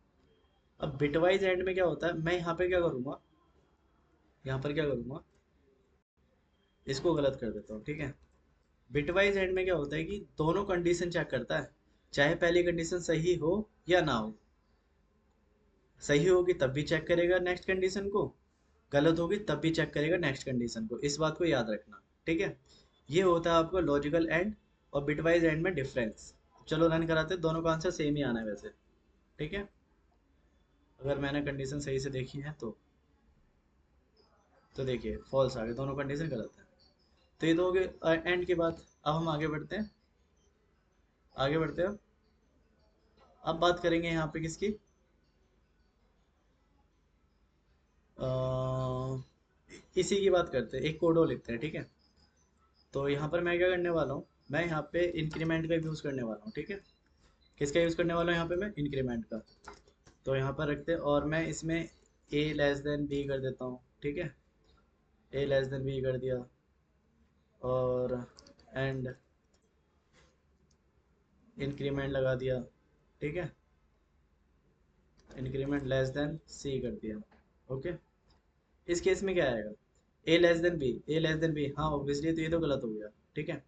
अब बिटवाइज एंड में क्या होता है, मैं यहाँ पे क्या करूँगा, यहाँ पर क्या करूँगा, इसको गलत कर देता हूँ, ठीक है। बिटवाइज एंड में क्या होता है कि दोनों कंडीशन चेक करता है, चाहे पहली कंडीशन सही हो या ना हो। सही होगी तब भी चेक करेगा नेक्स्ट कंडीशन को, गलत होगी तब भी चेक करेगा नेक्स्ट कंडीशन को। इस बात को याद रखना, ठीक है। ये होता है आपको लॉजिकल एंड और बिटवाइज एंड में डिफरेंस। चलो रन कराते हैं, दोनों का आंसर सेम ही आना है वैसे, ठीक है। अगर मैंने कंडीशन सही से देखी है तो देखिए फॉल्स आ गया, दोनों कंडीशन गलत है। तो ये तो हो गए एंड की बात। अब हम आगे बढ़ते हैं, आगे बढ़ते हैं। अब बात करेंगे यहाँ पे किसकी, इसी की बात करते हैं, एक कोडो लिखते हैं, ठीक है। तो यहाँ पर मैं क्या करने वाला हूँ, मैं यहाँ पे इंक्रीमेंट का यूज़ करने वाला हूँ, ठीक है। किसका यूज़ करने वाला हूँ यहाँ पे मैं, इंक्रीमेंट का। तो यहाँ पर रखते हैं और मैं इसमें ए लेस देन बी कर देता हूँ, ठीक है। ए लेस देन बी कर दिया और एंड इंक्रीमेंट लगा दिया, ठीक है। इंक्रीमेंट लेस देन सी कर दिया, ओके। इस केस में क्या आएगा, ए लेस देन बी, ए लेस देन बी, हाँ ऑब्वियसली तो ये तो गलत हो गया, ठीक है।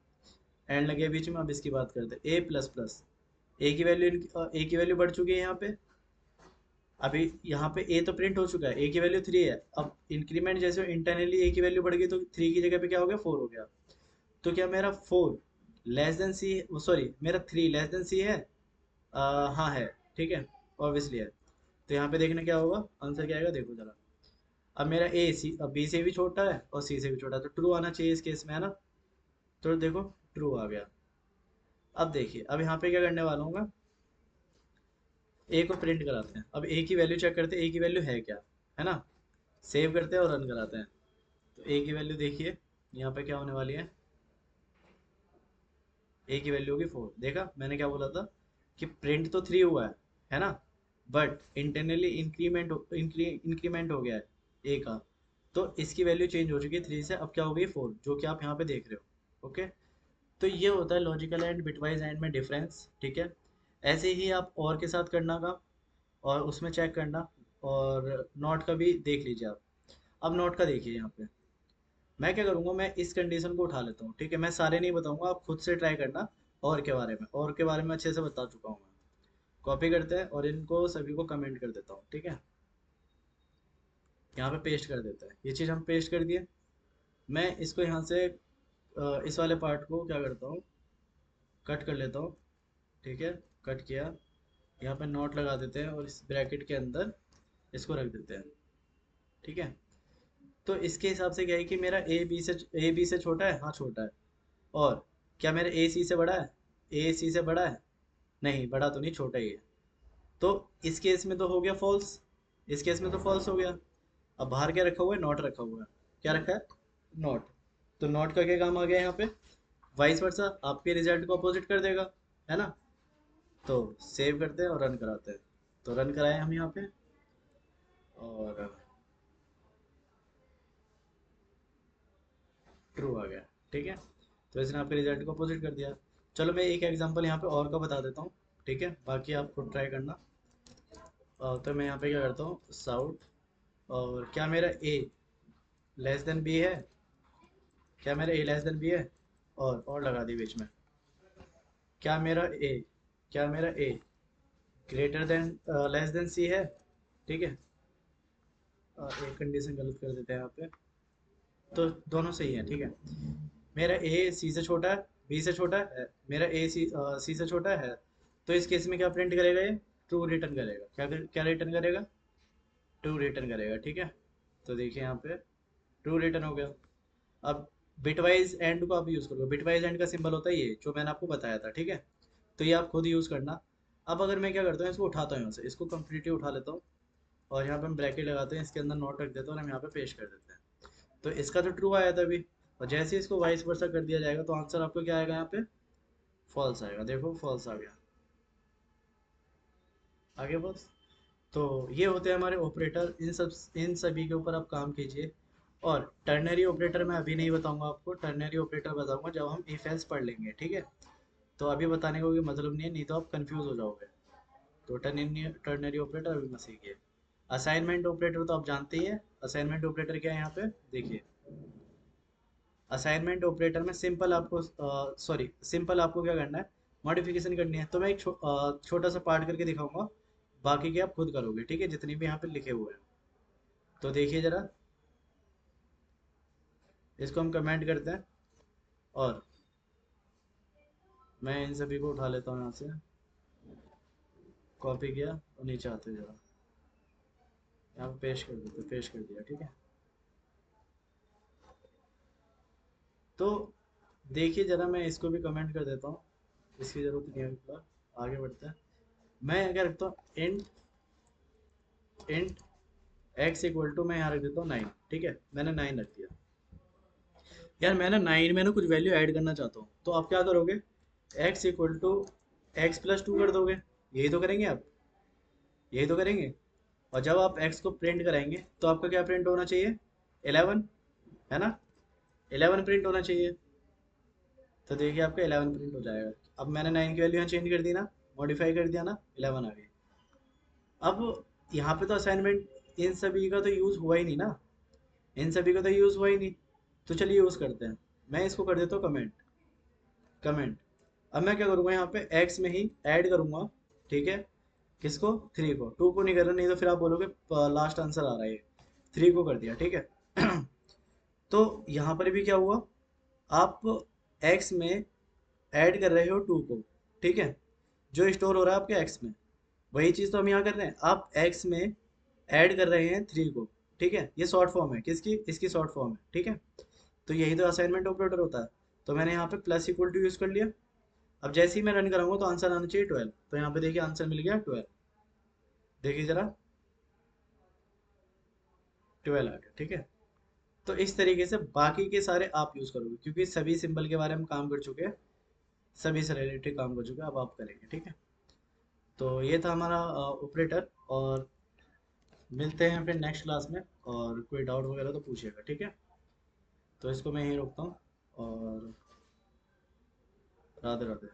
एंड लगे बीच में, अब इसकी बात करते हैं, ए प्लस प्लस, ए की वैल्यू बढ़ चुकी है यहाँ पे। अभी यहाँ पे ए तो प्रिंट हो चुका है, ए की वैल्यू 3 है। अब इंक्रीमेंट जैसे इंटरनली ए की वैल्यू बढ़ गई तो 3 की जगह पे क्या हो गया, 4 हो गया। तो क्या मेरा 4 लेस देन सी, सॉरी मेरा 3 लेस देन सी है, हाँ है, ठीक है, ऑब्वियसली है। तो यहाँ पे देखना क्या होगा, आंसर क्या आएगा देखो जरा। अब मेरा ए सी, अब बी से भी छोटा है और सी से भी छोटा है, तो ट्रू आना चाहिए इस केस में, है ना। तो देखो ट्रू आ गया। अब देखिए, अब यहाँ पे क्या करने वाला हूँ मैं, ए को प्रिंट कराते हैं। अब ए की वैल्यू चेक करते हैं, ए की वैल्यू है क्या, है ना। सेव करते हैं और रन कराते हैं। तो ए की वैल्यू देखिए यहाँ पे क्या होने वाली है, ए की वैल्यू होगी 4। देखा मैंने क्या बोला था कि प्रिंट तो 3 हुआ है ना, बट इंटरनली इंक्रीमेंट हो गया है ए का। तो इसकी वैल्यू चेंज हो चुकी है 3 से, अब क्या हो गई 4, जो कि आप यहाँ पे देख रहे हो, ओके। तो ये होता है लॉजिकल एंड बिटवाइज एंड में डिफरेंस, ठीक है। ऐसे ही आप और के साथ करना का, और उसमें चेक करना, और नॉट का भी देख लीजिए आप। अब नॉट का देखिए यहाँ पे, मैं क्या करूँगा, मैं इस कंडीशन को उठा लेता हूँ, ठीक है। मैं सारे नहीं बताऊंगा, आप खुद से ट्राई करना। और के बारे में अच्छे से बता चुका हूँ मैं। कॉपी करते हैं और इनको सभी को कमेंट कर देता हूँ, ठीक है। यहाँ पे पेस्ट कर देते हैं, ये चीज़ हम पेस्ट कर दिए। मैं इसको यहाँ से इस वाले पार्ट को क्या करता हूँ, कट कर लेता हूँ, ठीक है। कट किया, यहाँ पे नोट लगा देते हैं और इस ब्रैकेट के अंदर इसको रख देते हैं, ठीक है। तो इसके हिसाब से क्या है कि मेरा ए बी से छोटा है, हाँ छोटा है। और क्या मेरा ए सी से बड़ा है, ए सी से बड़ा है, नहीं बड़ा तो नहीं, छोटा ही है। तो इस केस में तो हो गया फॉल्स, इस केस में तो फॉल्स हो गया। अब बाहर क्या रखा हुआ है, नॉट रखा हुआ है। क्या रखा है, नॉट। तो नॉट का क्या काम आ गया यहाँ पे, वाइस वर्सा आपके रिजल्ट को अपोजिट कर देगा, है ना। तो सेव करते हैं और रन कराते हैं। तो रन कराए हम यहाँ पे, और ट्रू आ गया, ठीक है। तो इसने आपके रिजल्ट को अपोजिट कर दिया। चलो मैं एक एग्जांपल यहाँ पे और का बता देता हूँ, ठीक है, बाकी आप खुद ट्राई करना। तो मैं यहाँ पे क्या करता हूँ, साउथ, और क्या मेरा ए लेस देन बी है, क्या मेरा ए लेस देन बी है, और लगा दी बीच में, क्या मेरा ए क्या मेरा ए ग्रेटर देन लेस देन सी है, ठीक है। एक कंडीशन गलत कर देते हैं यहाँ पे, तो दोनों सही है, ठीक है। मेरा ए सी से छोटा है, बी से छोटा है, मेरा ए सी से छोटा है। तो इस केस में क्या प्रिंट करेगा, ये ट्रू रिटर्न करेगा। क्या रिटर्न करेगा, ट्रू रिटर्न करेगा, ठीक है। तो देखिए यहाँ पे ट्रू रिटर्न हो गया। अब बिटवाइज एंड को आप यूज़ करोगे, बिटवाइज एंड का सिंबल होता है ये जो मैंने आपको बताया था, ठीक है। तो ये आप खुद यूज़ करना। अब अगर मैं क्या करता हूँ, इसको उठाता हूँ यहाँ से, इसको कम्प्लीटली उठा लेता हूँ, और यहाँ पे हम ब्रैकेट लगाते हैं, इसके अंदर नोट रख देते हैं और हम यहाँ पे पेस्ट कर देते हैं। तो इसका तो ट्रू आया था अभी, और जैसे ही इसको वाइस वर्सा कर दिया जाएगा तो आंसर आपको क्या आएगा यहाँ पे, फॉल्स आएगा। देखो फॉल्स आ गया, आगे बस। तो ये होते हैं हमारे ऑपरेटर, इन सभी के ऊपर आप काम कीजिए। और टर्नरी ऑपरेटर मैं अभी नहीं बताऊंगा आपको, टर्नरी ऑपरेटर बताऊंगा जब हम इफ एल्स पढ़ लेंगे, ठीक है। तो अभी बताने का कोई मतलब नहीं है, नहीं तो आप कंफ्यूज हो जाओगे। तो टर्नरी ऑपरेटर अभी मैं सीखिए। असाइनमेंट ऑपरेटर तो आप जानते ही है। असाइनमेंट ऑपरेटर क्या है यहाँ पे देखिए। असाइनमेंट ऑपरेटर में सिंपल आपको, सॉरी, सिंपल आपको क्या करना है, मॉडिफिकेशन करनी है। तो मैं एक छोटा सा पार्ट करके दिखाऊंगा, बाकी के आप खुद करोगे, ठीक है, जितनी भी यहाँ पे लिखे हुए हैं। तो देखिए जरा, इसको हम कमेंट करते हैं। और मैं इन सभी को उठा लेता हूँ यहाँ से, कॉपी किया और नीचे आते हैं जरा, यहाँ पे पेस्ट कर देते, पेस्ट कर दिया, ठीक है। तो देखिए जरा, मैं इसको भी कमेंट कर देता हूँ, इसकी ज़रूरत नहीं है अभी फिलहाल। आगे बढ़ते हैं। मैं क्या रखता हूँ, int int X equal to, मैं यहाँ रख देता हूँ 9, ठीक है, मैंने 9 रख दिया। यार मैं ना 9 में ना कुछ वैल्यू ऐड करना चाहता हूँ, तो आप क्या करोगे, एक्स इक्वल टू x+2 कर दोगे। यही तो करेंगे आप, यही तो करेंगे। और जब आप x को प्रिंट कराएंगे तो आपका क्या प्रिंट होना चाहिए, 11, है ना, 11 प्रिंट होना चाहिए। तो देखिए आपका 11 प्रिंट हो जाएगा। अब मैंने 9 की वैल्यू यहाँ चेंज कर दी ना, मॉडिफाई कर दिया ना, 11 आ गई। अब यहाँ पे तो असाइनमेंट इन सभी का तो यूज़ हुआ ही नहीं ना, इन सभी का तो यूज़ हुआ ही नहीं। तो चलिए यूज़ करते हैं। मैं इसको कर देता हूँ कमेंट, कमेंट। अब मैं क्या करूँगा, यहाँ पे एक्स में ही ऐड करूँगा, ठीक है। किसको, 3 को, 2 को नहीं कर रहा, नहीं तो फिर आप बोलोगे लास्ट आंसर आ रहा है। 3 को कर दिया, ठीक है। तो यहाँ पर भी क्या हुआ, आप एक्स में ऐड कर रहे हो 2 को, ठीक है, जो स्टोर हो रहा है आपके एक्स में। वही चीज़ तो हम यहाँ कर रहे हैं, आप एक्स में ऐड कर रहे हैं 3 को, ठीक है। ये शॉर्ट फॉर्म है किसकी, इसकी शॉर्ट फॉर्म है, ठीक है। तो यही तो असाइनमेंट ऑपरेटर होता है। तो मैंने यहाँ पे प्लस इक्वल टू यूज़ कर लिया। अब जैसे ही मैं रन कराऊंगा तो आंसर आना चाहिए 12। तो यहाँ पे देखिए आंसर मिल गया 12। देखिए जरा, 12 आ गया, ठीक है। तो इस तरीके से बाकी के सारे आप यूज़ करोगे, क्योंकि सभी सिंबल के बारे में काम कर चुके हैं, सभी से रिलेटेड काम कर चुके हैं, अब आप करेंगे, ठीक है। तो ये था हमारा ऑपरेटर। और मिलते हैं फिर नेक्स्ट क्लास में, और कोई डाउट वगैरह तो पूछिएगा, ठीक है। तो इसको मैं यहीं रोकता हूँ, और राधे राधे।